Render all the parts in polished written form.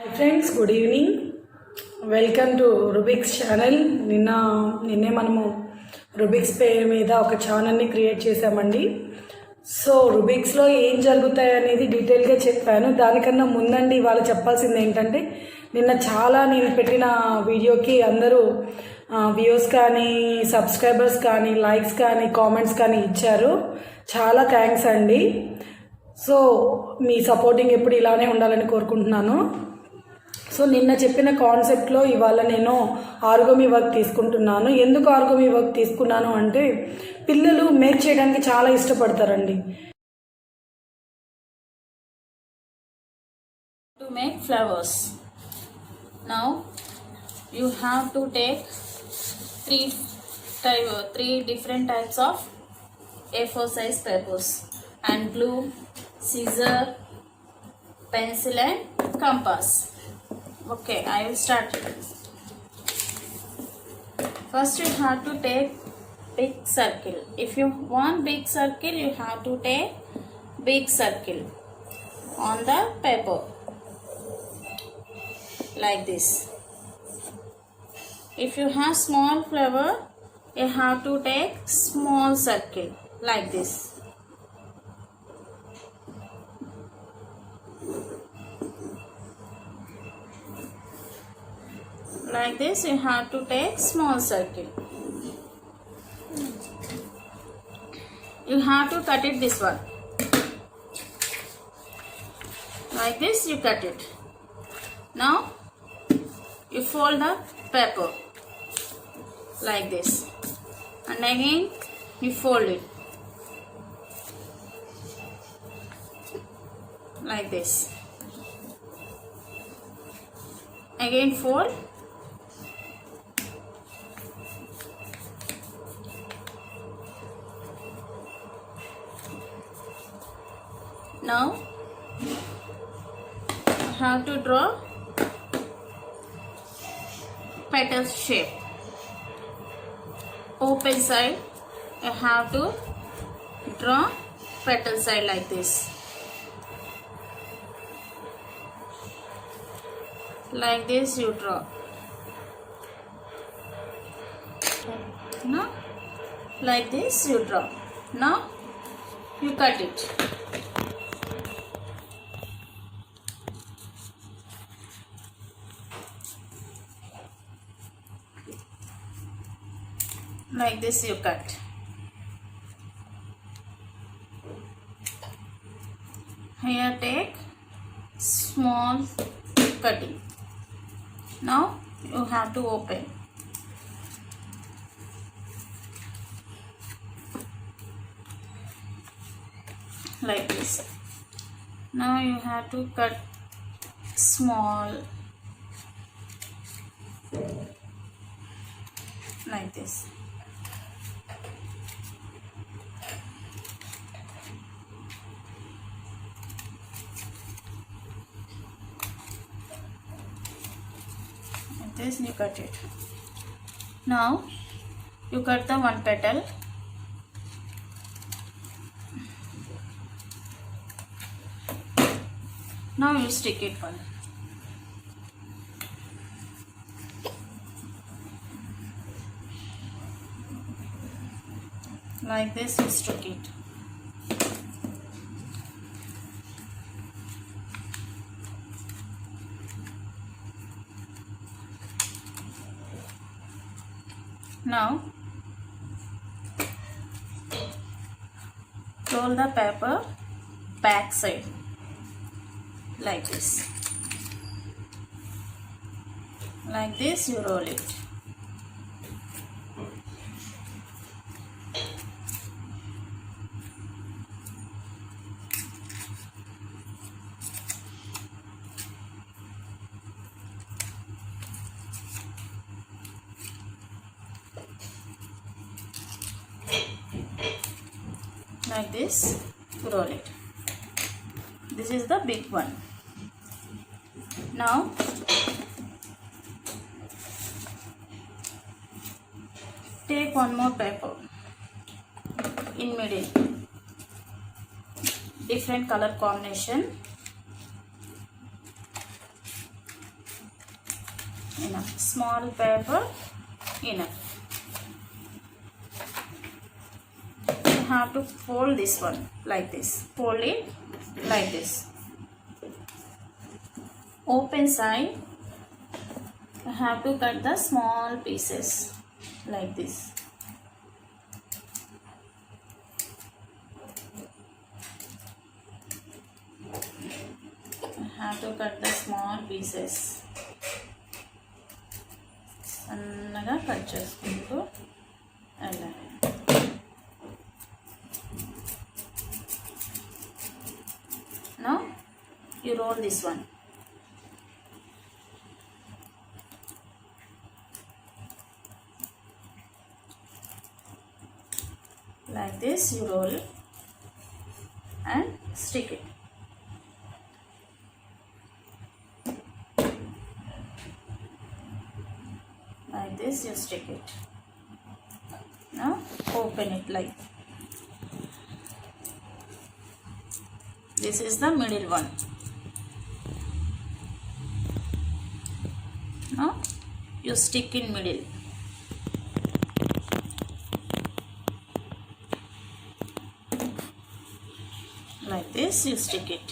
Hi friends, good evening. Welcome to Rubik's channel. నిన్నే మనము Rubik's పేరు మీద ఒక ఛానల్ని క్రియేట్ చేశామండి. సో రుబిక్స్లో ఏం జరుగుతాయి అనేది డీటెయిల్గా చెప్పాను. దానికన్నా ముందండి ఇవాళ చెప్పాల్సింది ఏంటంటే, నేను పెట్టిన వీడియోకి అందరూ వ్యూస్ కానీ, సబ్స్క్రైబర్స్ కానీ, లైక్స్ కానీ, కామెంట్స్ కానీ ఇచ్చారు. చాలా థ్యాంక్స్ అండి. సో మీ సపోర్టింగ్ ఎప్పుడు ఇలానే ఉండాలని కోరుకుంటున్నాను. సో నిన్న చెప్పిన కాన్సెప్ట్లో ఇవాళ నేను ఆర్గమీ వర్క్ తీసుకుంటున్నాను. ఎందుకు ఆర్గమీ వర్క్ తీసుకున్నాను అంటే, పిల్లలు మేక్ చేయడానికి చాలా ఇష్టపడతారండి. To make flowers, now you have to take three different types of A4 size papers and glue, scissor, pencil and compass. Okay, I will start. First you have to take big circle. If you want big circle, you have to take big circle on the paper like this. If you have small flower, you have to take small circle like this. Like this, you have to take small circle. You have to cut it this one. Like this, you cut it. Now you fold the paper like this, and again you fold it like this. Again fold. Now you have to draw petal shape. Open side, you have to draw petal side like this. Like this you draw. Now like this you draw. Now you cut it. Like this you cut. Here take small cutting. Now you have to open. Like this. Now you have to cut small like this. This you cut it. Now you cut the one petal. Now you stick it one. Like this you stick it. Now roll the paper back side like this. Like this you roll it. Like this you roll it. This is the big one. Now take one more paper in middle, different color combination. enough. Small paper enough. You have to fold this one like this. Fold it like this. Open side, you have to cut the small pieces like this. You have to cut the small pieces. సన్నగా cut చేసుకుంటూ వెళ్ళాలి. Now you roll this one. Like this you roll and stick it. Like this you stick it. Now open it like this. Is the middle one. Now you stick in middle. Like this you stick it.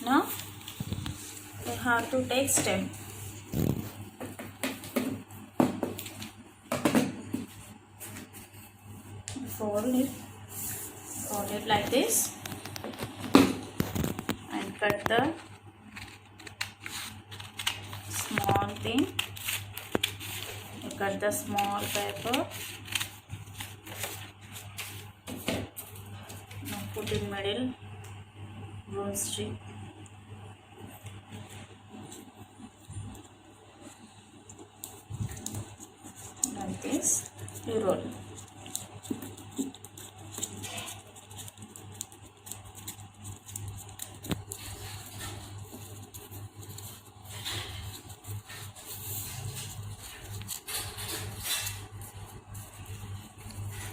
Now you have to take stem. Fold it like this and cut the small thing. You cut the small paper. Now put in middle broomstick. Like this you roll.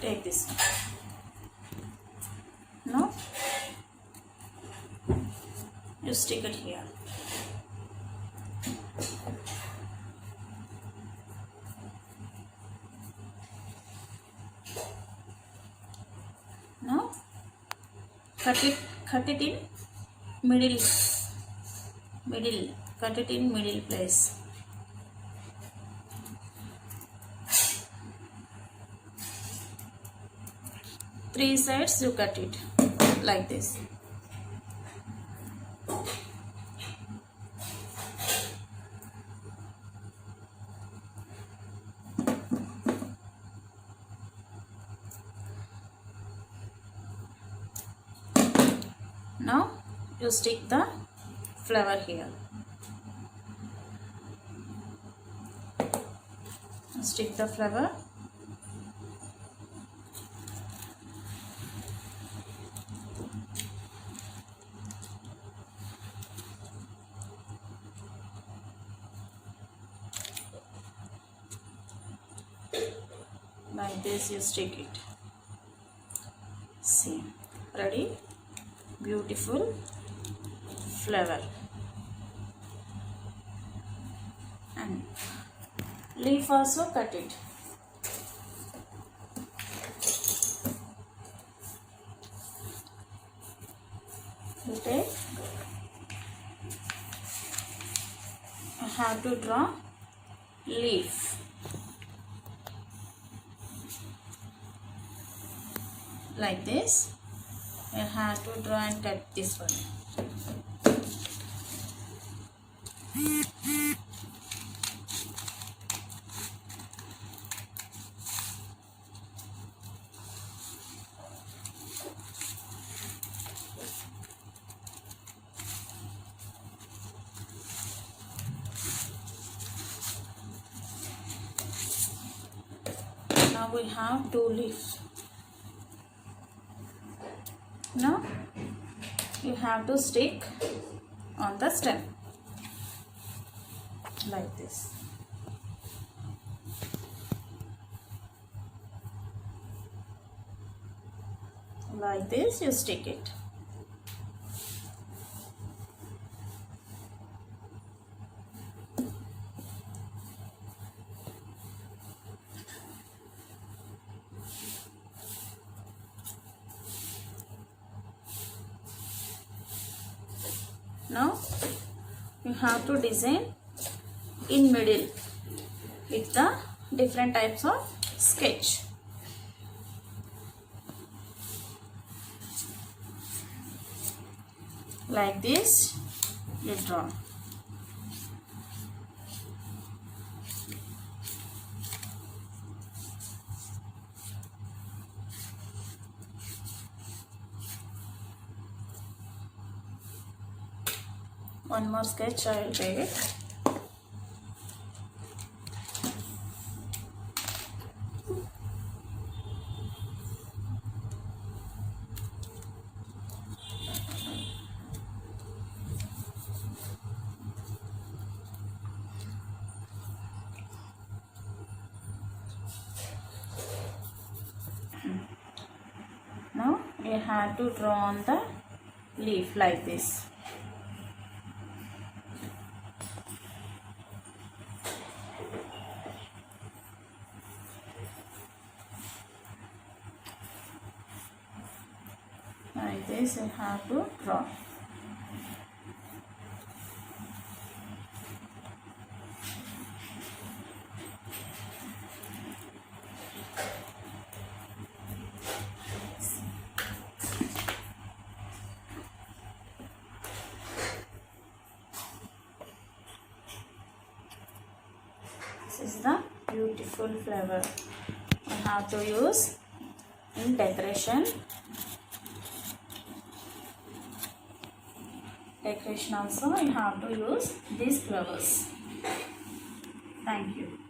Take this one. Now you stick it here. Now cut it in middle. Cut it in middle place. Three sides you cut it like this. Now you stick the flower here. Stick the flower. Like this you stick it. See, ready? Beautiful flower. And leaf also cut it. You take, you have to draw leaf. Like this you have to draw and cut this one. Now we have two leaves. Now you have to stick on the stem like this. Like this you stick it. Now you have to design in middle with the different types of sketch. Like this you draw. One more sketch I will take. Now you have to draw on the leaf like this. Like this you have to draw. This is the beautiful flower I have to use in decoration. Decoration also I have to use these flowers. Thank you.